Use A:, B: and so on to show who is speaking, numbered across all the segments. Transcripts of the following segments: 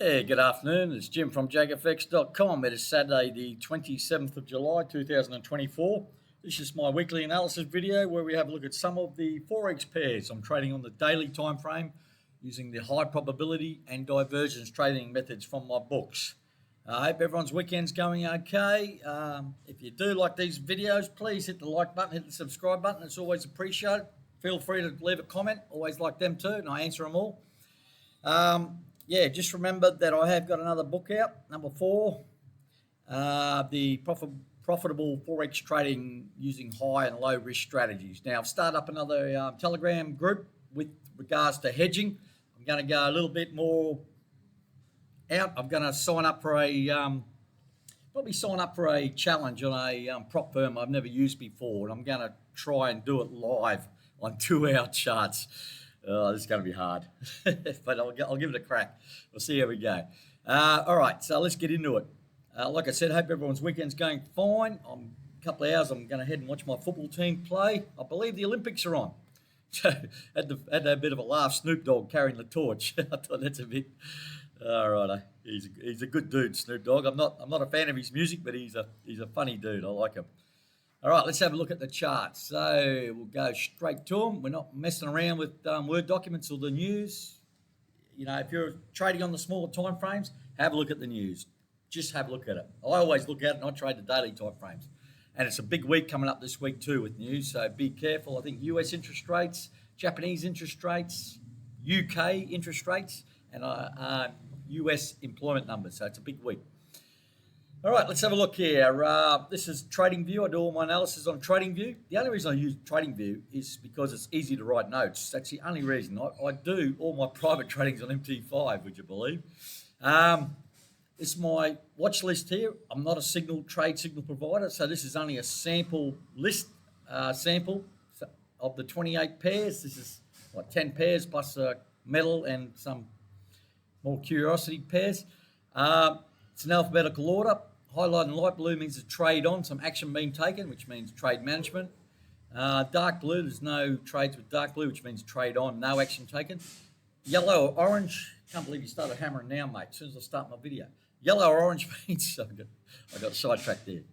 A: Hey, good afternoon. It's Jim from JAGfx.com. It is Saturday, the 27th of July, 2024. This is my weekly analysis video where we have a look at some of the Forex pairs. I'm trading on the daily time frame using the high probability and divergence trading methods from my books. I hope everyone's weekend's going okay. If you do like these videos, please hit the like button, hit the subscribe button. It's always appreciated. Feel free to leave a comment. Always like them too, and I answer them all. Yeah, just remember that I have got another book out, number 4, the profitable Forex trading using high and low risk strategies. Now, I've started up another Telegram group with regards to hedging. I'm going to go a little bit more out. I'm going to sign up for probably sign up for a challenge on a prop firm I've never used before, and I'm going to try and do it live on 2-hour charts. Oh, this is going to be hard, but I'll give it a crack. We'll see how we go. All right, so let's get into it. Like I said, hope everyone's weekend's going fine. In a couple of hours, I'm going to head and watch my football team play. I believe the Olympics are on. had a bit of a laugh. Snoop Dogg carrying the torch. I thought that's a bit. All right, he's a good dude, Snoop Dogg. I'm not a fan of his music, but he's a funny dude. I like him. All right, let's have a look at the charts. So we'll go straight to them. We're not messing around with Word documents or the news. You know, if you're trading on the smaller time frames, have a look at the news. Just have a look at it. I always look at it and I trade the daily time frames. And it's a big week coming up this week too with news, so be careful. I think US interest rates, Japanese interest rates, UK interest rates, and US employment numbers. So it's a big week. All right, let's have a look here. This is TradingView. I do all my analysis on TradingView. The only reason I use TradingView is because it's easy to write notes. That's the only reason. I do all my private tradings on MT5, would you believe? This is my watch list here. I'm not a trade signal provider, so this is only a sample list, sample of the 28 pairs. This is what, 10 pairs plus metal and some more curiosity pairs. It's an alphabetical order. Highlight in light blue means a trade on, some action being taken, which means trade management. Dark blue, there's no trades with dark blue, which means trade on, no action taken. Yellow or orange, can't believe you started hammering now, mate, as soon as I start my video. Yellow or orange means, I got sidetracked there.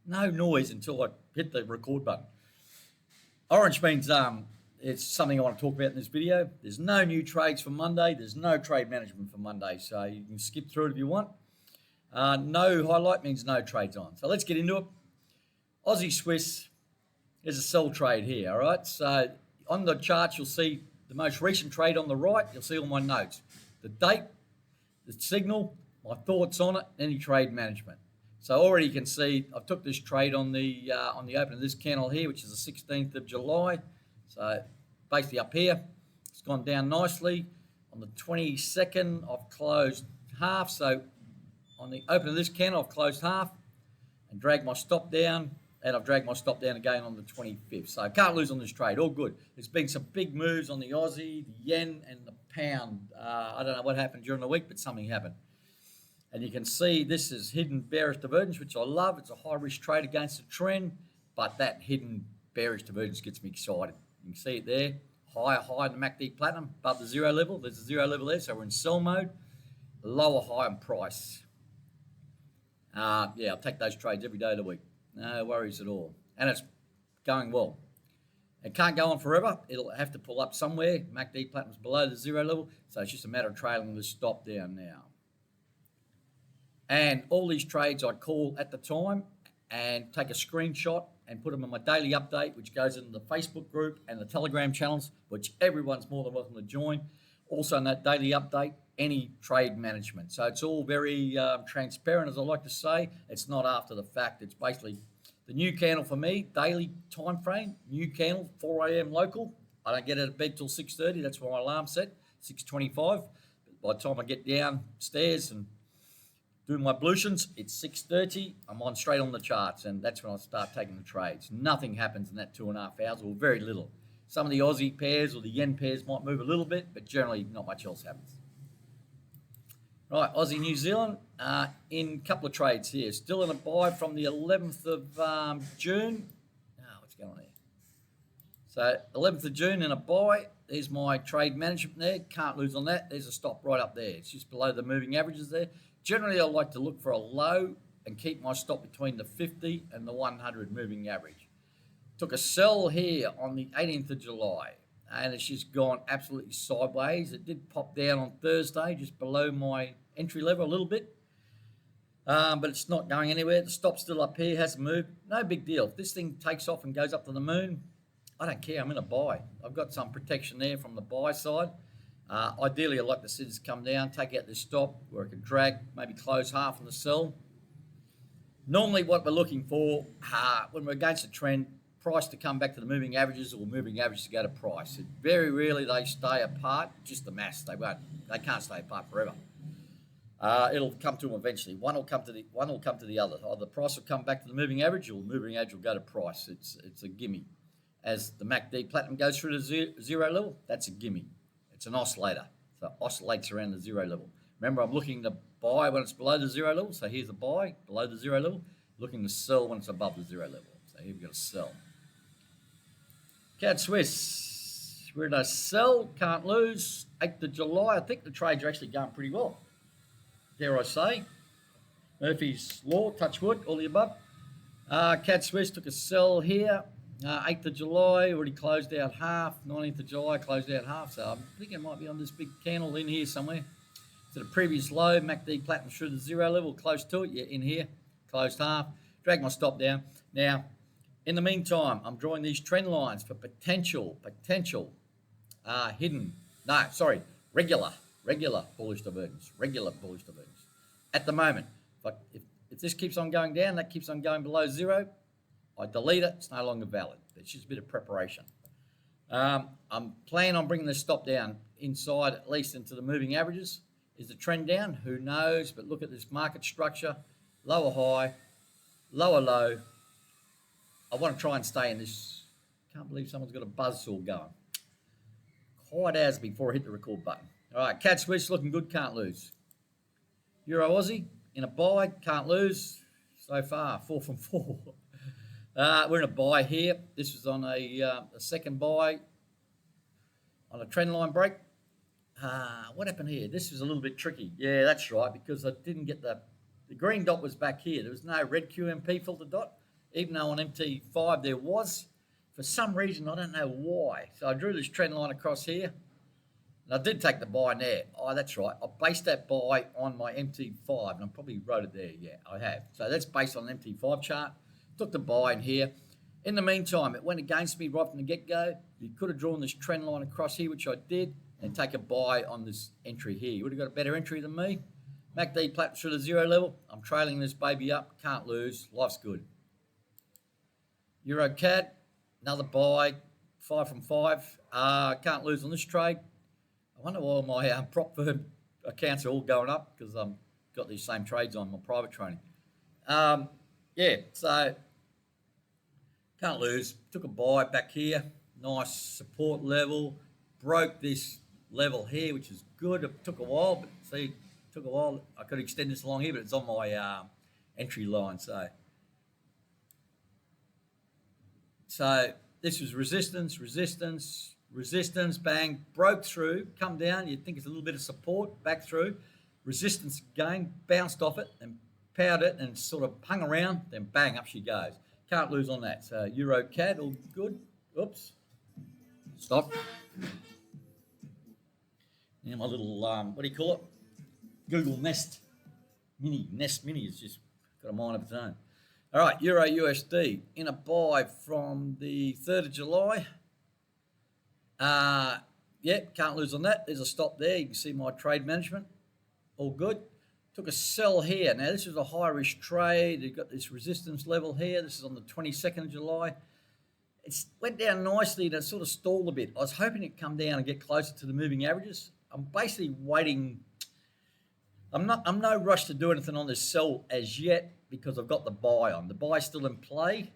A: No noise until I hit the record button. Orange means it's something I want to talk about in this video. There's no new trades for Monday. There's no trade management for Monday, so you can skip through it if you want. No highlight means no trades on. So let's get into it. Aussie Swiss is a sell trade here, all right? So on the chart, you'll see the most recent trade on the right. You'll see all my notes. The date, the signal, my thoughts on it, any trade management. So already you can see I took this trade on the open of this candle here, which is the 16th of July. So basically up here, it's gone down nicely. On the 22nd, I've closed half. So on the open of this candle, I've closed half and dragged my stop down, and I've dragged my stop down again on the 25th. So I can't lose on this trade, all good. There's been some big moves on the Aussie, the yen, and the pound. I don't know what happened during the week, but something happened. And you can see this is hidden bearish divergence, which I love. It's a high-risk trade against the trend, but that hidden bearish divergence gets me excited. You can see it there, higher high in the MACD Platinum, above the zero level. There's a zero level there, so we're in sell mode. Lower high in price. Yeah, I'll take those trades every day of the week. No worries at all. And it's going well. It can't go on forever. It'll have to pull up somewhere. MACD Platinum's below the zero level, so it's just a matter of trailing the stop down now. And all these trades I call at the time and take a screenshot and put them in my daily update, which goes into the Facebook group and the Telegram channels, which everyone's more than welcome to join. Also in that daily update, any trade management. So it's all very transparent, as I like to say. It's not after the fact. It's basically the new candle for me, daily time frame, new candle, 4 a.m. local. I don't get out of bed till 6:30. That's my alarm set, 6:25. By the time I get downstairs and do my ablutions, it's 6:30. I'm on straight on the charts, and that's when I start taking the trades. Nothing happens in that 2.5 hours, or very little. Some of the Aussie pairs or the yen pairs might move a little bit, but generally not much else happens. Right, Aussie New Zealand in a couple of trades here. Still in a buy from the 11th of June. What's going on here? So 11th of June in a buy. There's my trade management there. Can't lose on that. There's a stop right up there. It's just below the moving averages there. Generally, I like to look for a low and keep my stop between the 50 and the 100 moving average. Took a sell here on the 18th of July, and it's just gone absolutely sideways. It did pop down on Thursday, just below my entry level a little bit, but it's not going anywhere. The stop's still up here, hasn't moved. No big deal. If this thing takes off and goes up to the moon, I don't care. I'm in a buy. I've got some protection there from the buy side. Ideally, I'd like to see this come down, take out this stop where it can drag, maybe close half on the sell. Normally, what we're looking for when we're against a trend, price to come back to the moving averages or moving averages to go to price. Very rarely they stay apart, just the mass. They can't stay apart forever. It'll come to them eventually. One will come to the other. Either the price will come back to the moving average or the moving average will go to price. It's a gimme. As the MACD platinum goes through the zero level, that's a gimme. It's an oscillator, so it oscillates around the zero level. Remember, I'm looking to buy when it's below the zero level, so here's a buy, below the zero level. Looking to sell when it's above the zero level, so here we've got to sell. CAD Swiss, we're in a sell, can't lose. 8th of July, I think the trades are actually going pretty well. Dare I say. Murphy's Law, touch wood, all the above. CAD Swiss took a sell here. 8th of July, already closed out half. 19th of July, closed out half. So I'm thinking it might be on this big candle in here somewhere. To the previous low, MACD platinum through the zero level, close to it. Yeah, in here, closed half. Drag my stop down. Now, in the meantime, I'm drawing these trend lines for potential regular bullish divergence. Regular bullish divergence. At the moment, if this keeps on going down, that keeps on going below zero, I delete it, it's no longer valid. It's just a bit of preparation. I'm planning on bringing this stop down inside, at least into the moving averages. Is the trend down? Who knows? But look at this market structure. Lower high, lower low. I want to try and stay in this. Can't believe someone's got a buzzsaw going. Quite as before I hit the record button. All right, CAD Swiss looking good, can't lose. Euro Aussie in a buy, can't lose. So far, 4 from 4. We're in a buy here. This was on a second buy on a trend line break. What happened here? This was a little bit tricky. Yeah, that's right, because I didn't get the green dot was back here. There was no red QMP filter dot, even though on MT5 there was. For some reason, I don't know why. So I drew this trend line across here, and I did take the buy in there. Oh, that's right. I based that buy on my MT5, and I probably wrote it there. Yeah, I have. So that's based on an MT5 chart. Took the buy in here. In the meantime, it went against me right from the get-go. You could have drawn this trend line across here, which I did, and take a buy on this entry here. You would have got a better entry than me. MACD platinum through the zero level. I'm trailing this baby up. Can't lose. Life's good. Euro CAD, another buy. 5 from 5. Can't lose on this trade. I wonder why my prop firm accounts are all going up, because I've got these same trades on my private trading. Yeah, so can't lose. Took a buy back here. Nice support level. Broke this level here, which is good. It took a while, but see, took a while. I could extend this along here, but it's on my entry line. So this was resistance, bang, broke through, come down. You'd think it's a little bit of support, back through. Resistance again, bounced off it and powered it and sort of hung around, then bang, up she goes. Can't lose on that. So Euro CAD, all good. Oops. Stop. Now my little, what do you call it? Google Nest Mini. Nest Mini has just got a mind of its own. All right, Euro USD in a buy from the 3rd of July. Yep, can't lose on that. There's a stop there. You can see my trade management. All good. Took a sell here. Now, this is a high-risk trade. You've got this resistance level here. This is on the 22nd of July. It went down nicely and it sort of stalled a bit. I was hoping it'd come down and get closer to the moving averages. I'm basically waiting. I'm no rush to do anything on this sell as yet because I've got the buy on. The buy's still in play.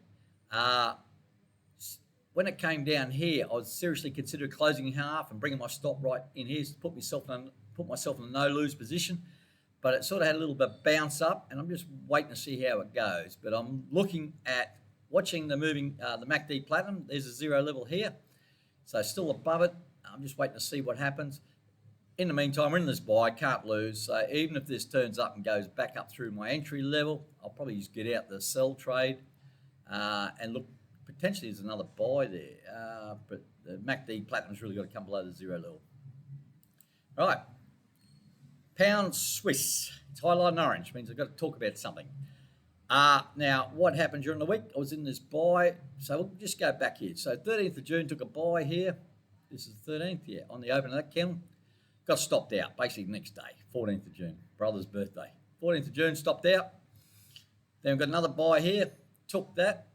A: When it came down here, I was seriously considering closing half and bringing my stop right in here to put myself in a no-lose position. But it sort of had a little bit of bounce up, and I'm just waiting to see how it goes. But I'm looking at watching the moving, the MACD platinum. There's a zero level here, so still above it. I'm just waiting to see what happens. In the meantime, we're in this buy, can't lose. So even if this turns up and goes back up through my entry level, I'll probably just get out the sell trade and look, potentially there's another buy there. But the MACD Platinum's really got to come below the zero level. All right, pound Swiss. It's highlighted in orange, means I've got to talk about something. Now, what happened during the week? I was in this buy, so we'll just go back here. So 13th of June, took a buy here. This is the 13th, yeah, on the open of that candle. Got stopped out, basically the next day, 14th of June, brother's birthday. 14th of June, stopped out. Then we've got another buy here, took that.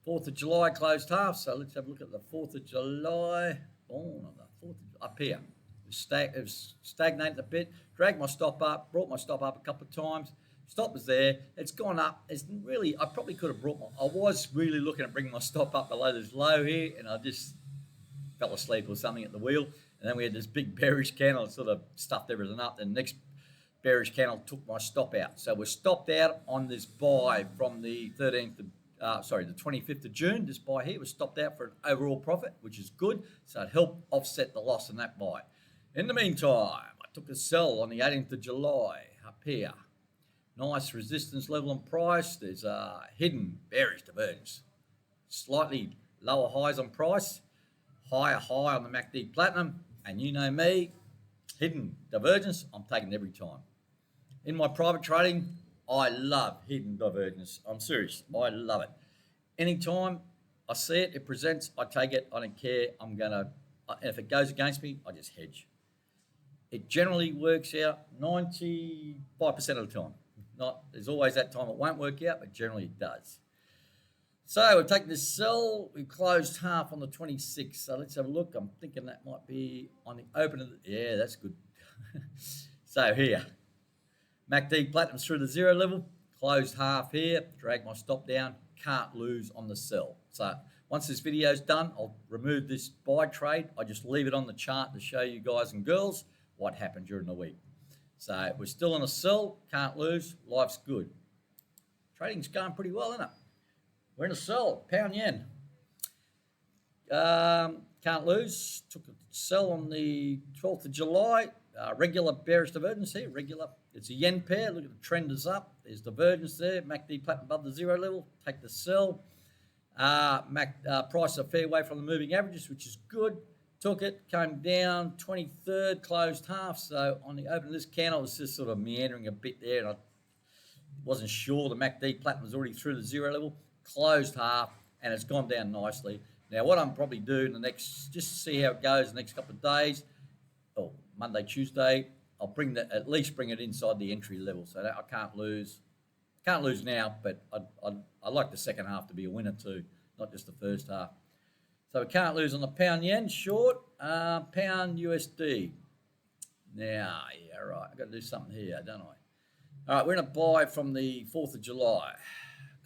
A: 4th of July, closed half, so let's have a look at the 4th of July. Oh, not the 4th, up here. It was stagnating a bit, dragged my stop up, brought my stop up a couple of times. Stop was there, it's gone up. It's really, I probably could have I was really looking at bringing my stop up below this low here, and I just fell asleep or something at the wheel. And then we had this big bearish candle that sort of stuffed everything up. The next bearish candle took my stop out. So we're stopped out on this buy from the 25th of June. This buy here was stopped out for an overall profit, which is good. So it helped offset the loss in that buy. In the meantime, I took a sell on the 18th of July up here. Nice resistance level and price. There's a hidden bearish divergence. Slightly lower highs on price. Higher high on the MACD Platinum, and you know me, hidden divergence, I'm taking every time. In my private trading, I love hidden divergence. I'm serious, I love it. Anytime I see it, it presents, I take it, I don't care, if it goes against me, I just hedge. It generally works out 95% of the time. There's always that time it won't work out, but generally it does. So we're taking this sell. We closed half on the 26th. So let's have a look. I'm thinking that might be on the open of yeah, that's good. So here, MACD Platinum's through the zero level. Closed half here. Drag my stop down. Can't lose on the sell. So once this video's done, I'll remove this buy trade. I just leave it on the chart to show you guys and girls what happened during the week. So we're still on a sell. Can't lose. Life's good. Trading's going pretty well, isn't it? We're in a sell, pound yen. Can't lose. Took a sell on the 12th of July. Regular bearish divergence here, regular. It's a yen pair. Look at the trend is up. There's divergence there. MACD Platinum above the zero level. Take the sell. Price a fair way from the moving averages, which is good. Took it, came down, 23rd, closed half. So on the open of this candle, it was just sort of meandering a bit there, and I wasn't sure the MACD Platinum was already through the zero level. Closed half, and it's gone down nicely. Now, what I'm probably doing the next, just to see how it goes the next couple of days, or Monday, Tuesday, I'll at least bring it inside the entry level, so that I can't lose. Can't lose now, but I like the second half to be a winner too, not just the first half. So we can't lose on the pound yen short, pound USD. Now, yeah, right, I've got to do something here, don't I? All right, we're going to buy from the 4th of July.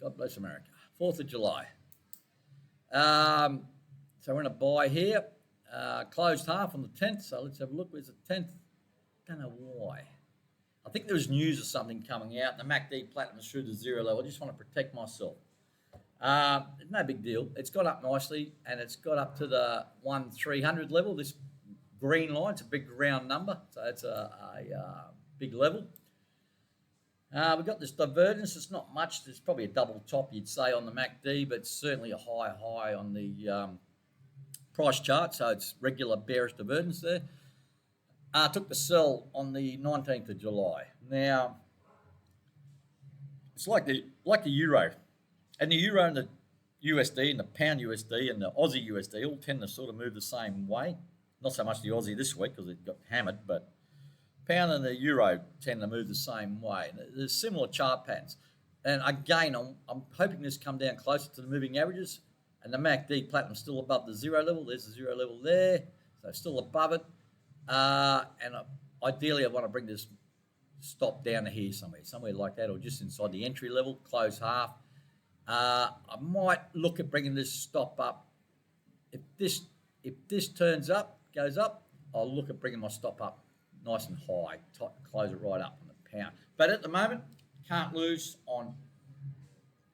A: God bless America. 4th of July. So we're going to buy here. Closed half on the 10th. So let's have a look. Where's the 10th? Don't know why. I think there was news or something coming out. The MACD Platinum is through the zero level. I just want to protect myself. No big deal. It's got up nicely, and it's got up to the 1300 level. This green line, it's a big round number. So it's a big level. We've got this divergence. It's not much. There's probably a double top, you'd say, on the MACD, but certainly a high on the price chart. So it's regular bearish divergence there. Took the sell on the 19th of July. Now, it's like the euro. And the euro and the USD and the pound USD and the Aussie USD all tend to sort of move the same way. Not so much the Aussie this week because it got hammered, but pound and the euro tend to move the same way. There's similar chart patterns. And again, I'm hoping this come down closer to the moving averages, and the MACD Platinum still above the zero level. There's the zero level there, so still above it. And ideally, I want to bring this stop down to here somewhere like that, or just inside the entry level, close half. I might look at bringing this stop up. If this turns up, goes up, I'll look at bringing my stop up nice and high, close it right up on the pound. But at the moment, can't lose on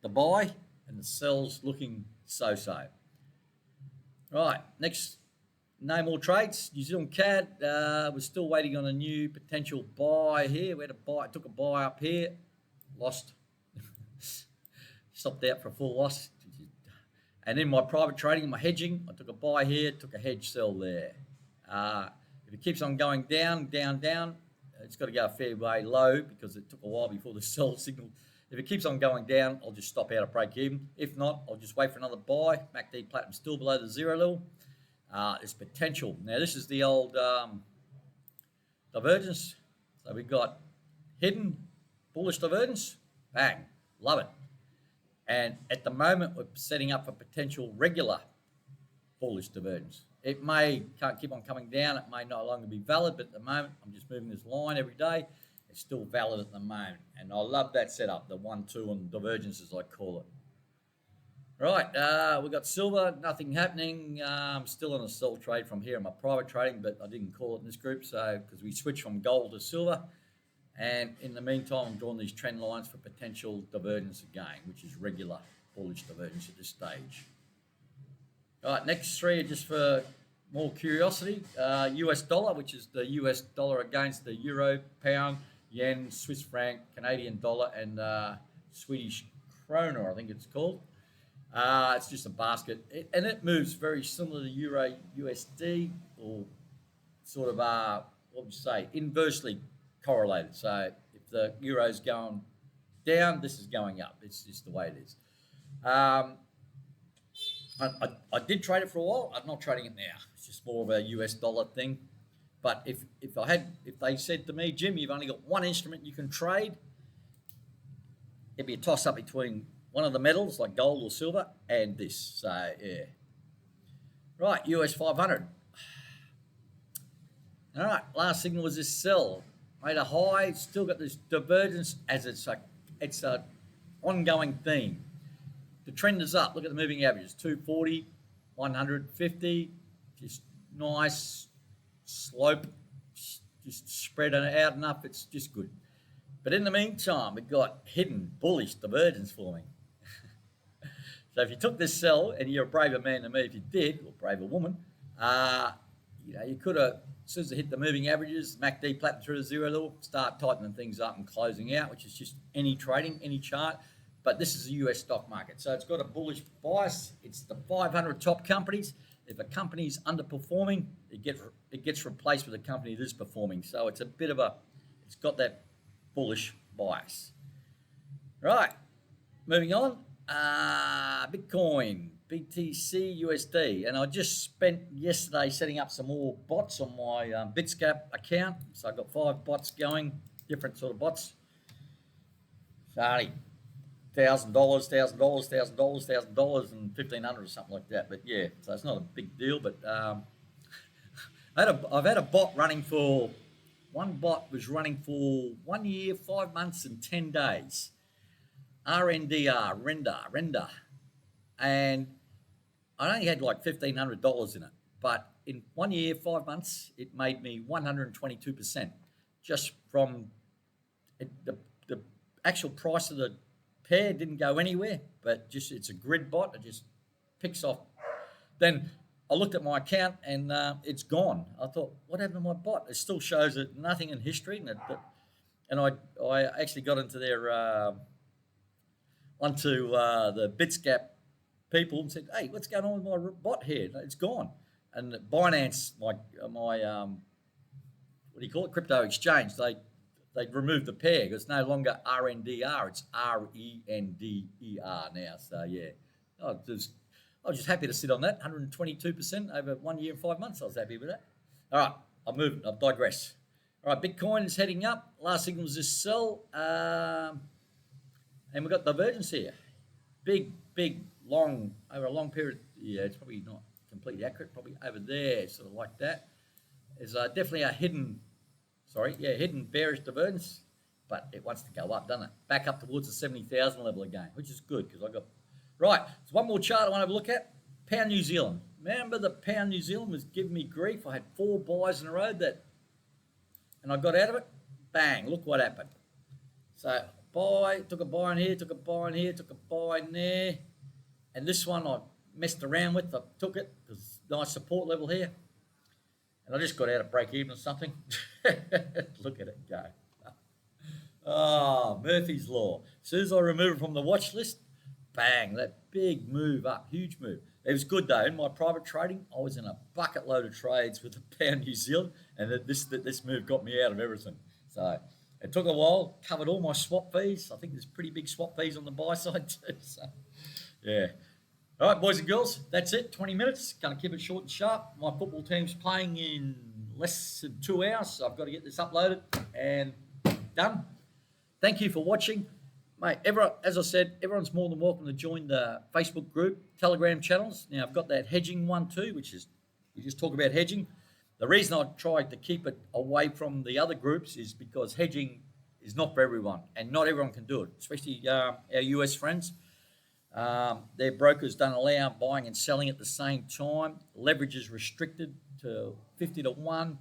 A: the buy, and the sell's looking so-so. Right, next no more trades. New Zealand CAD, we're still waiting on a new potential buy here. We had a buy, took a buy up here, lost, stopped out for a full loss. And in my private trading, my hedging, I took a buy here, took a hedge sell there. If it keeps on going down, down, it's got to go a fair way low because it took a while before the sell signal. If it keeps on going down, I'll just stop out at break even. If not, I'll just wait for another buy. MACD Platinum still below the zero level. There's potential. Now, this is the old divergence. So we've got hidden bullish divergence. Bang. Love it. And at the moment, we're setting up for potential regular bullish divergence. It can't keep on coming down. It may no longer be valid, but at the moment, I'm just moving this line every day. It's still valid at the moment. And I love that setup, the 1-2 on divergence, as I call it. Right, we've got silver, nothing happening. I'm still on a sell trade from here in my private trading, but I didn't call it in this group, so because we switched from gold to silver. And in the meantime, I'm drawing these trend lines for potential divergence again, which is regular bullish divergence at this stage. All right, next three are just for more curiosity. US dollar, which is the US dollar against the euro, pound, yen, Swiss franc, Canadian dollar, and Swedish krona, I think it's called. It's just a basket, and it moves very similar to Euro USD, or sort of, what would you say, inversely correlated. So if the euro's going down, this is going up. It's just the way it is. I did trade it for a while. I'm not trading it now. It's just more of a US dollar thing. But if they said to me, Jim, you've only got one instrument you can trade, it'd be a toss up between one of the metals like gold or silver and this. So yeah. Right, US 500. All right, last signal was this sell. Made a high, still got this divergence as it's a ongoing theme. The trend is up. Look at the moving averages, 240, 150, just nice slope, just spread it out enough. It's just good. But in the meantime, we've got hidden bullish divergence forming. So if you took this sell, and you're a braver man than me if you did, or braver woman, you could have, as soon as it hit the moving averages, MACD platinum through the zero level, start tightening things up and closing out, which is just any trading, any chart. But this is a US stock market, so it's got a bullish bias. It's the 500 top companies. If a company's underperforming, it gets replaced with a company that is performing. So it's a bit of it's got that bullish bias. Right, moving on. Bitcoin, BTC, USD, and I just spent yesterday setting up some more bots on my Bitscap account. So I've got 5 bots going, different sort of bots. Sorry. $1,000, $1,000, $1,000, $1,000, and $1,500 or something like that. But yeah, so it's not a big deal. But I've had a bot running for, one bot was running for 1 year, 5 months, and 10 days. render, and I only had like $1,500 in it. But in 1 year, 5 months, it made me 122% just from the actual price of the pair didn't go anywhere, but just it's a grid bot. It just picks off. Then I looked at my account and it's gone. I thought, what happened to my bot? It still shows it nothing in history, and I actually got into their onto the Bitscap people and said, hey, what's going on with my bot here? It's gone. And Binance, my what do you call it, crypto exchange, they removed the pair because it's no longer RNDR, it's RENDER now. So yeah, I was just happy to sit on that, 122% over 1 year and 5 months. I was happy with that. All right, I've digressed. All right, Bitcoin is heading up. Last signal was this sell, and we've got divergence here. Big, long, over a long period. Yeah, it's probably not completely accurate. Probably over there, sort of like that. There's definitely a hidden bearish divergence, but it wants to go up, doesn't it? Back up towards the 70,000 level again, which is good because I got... Right, so one more chart I want to have a look at. Pound New Zealand. Remember the Pound New Zealand was giving me grief. I had 4 buys in a row and I got out of it. Bang, look what happened. So took a buy in here, took a buy in here, took a buy in there. And this one I messed around with. I took it because nice support level here. And I just got out at break even or something. Look at it go. Oh, Murphy's Law. As soon as I remove it from the watch list, bang, that big move up, huge move. It was good though. In my private trading, I was in a bucket load of trades with the pound New Zealand, and this move got me out of everything. So it took a while, covered all my swap fees. I think there's pretty big swap fees on the buy side too. So yeah. All right, boys and girls, that's it. 20 minutes. Going to keep it short and sharp. My football team's playing in less than 2 hours, so I've got to get this uploaded and done. Thank you for watching. Mate, as I said, everyone's more than welcome to join the Facebook group, Telegram channels. Now, I've got that hedging one too, which is, we just talk about hedging. The reason I tried to keep it away from the other groups is because hedging is not for everyone, and not everyone can do it, especially our US friends. Their brokers don't allow buying and selling at the same time. Leverage is restricted to 50 to 1.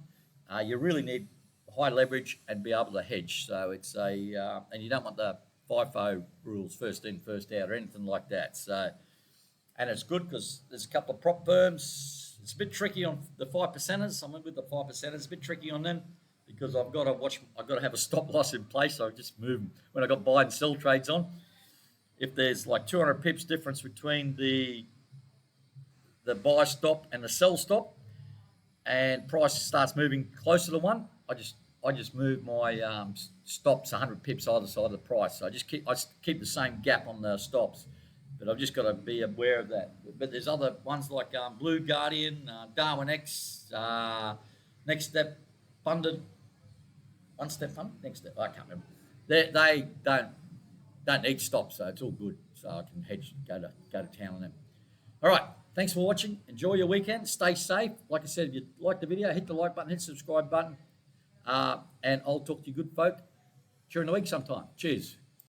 A: You really need high leverage and be able to hedge. So it's and you don't want the FIFO rules, first in, first out, or anything like that. So, and it's good because there's a couple of prop firms. It's a bit tricky on the 5%ers. I'm with the 5%ers. It's a bit tricky on them because I've got to have a stop loss in place. So I just move them when I got buy and sell trades on. If there's like 200 pips difference between the buy stop and the sell stop, and price starts moving closer to 1, I just move my stops 100 pips either side of the price. So I keep the same gap on the stops, but I've just got to be aware of that. But there's other ones like Blue Guardian, DarwinX, Next Step Funded, One Step Fund, Next Step. I can't remember. They don't need stops, so it's all good. So I can hedge, go to town on them. All right, thanks for watching. Enjoy your weekend. Stay safe. Like I said, if you like the video, hit the like button, hit the subscribe button, and I'll talk to you good folk during the week sometime. Cheers.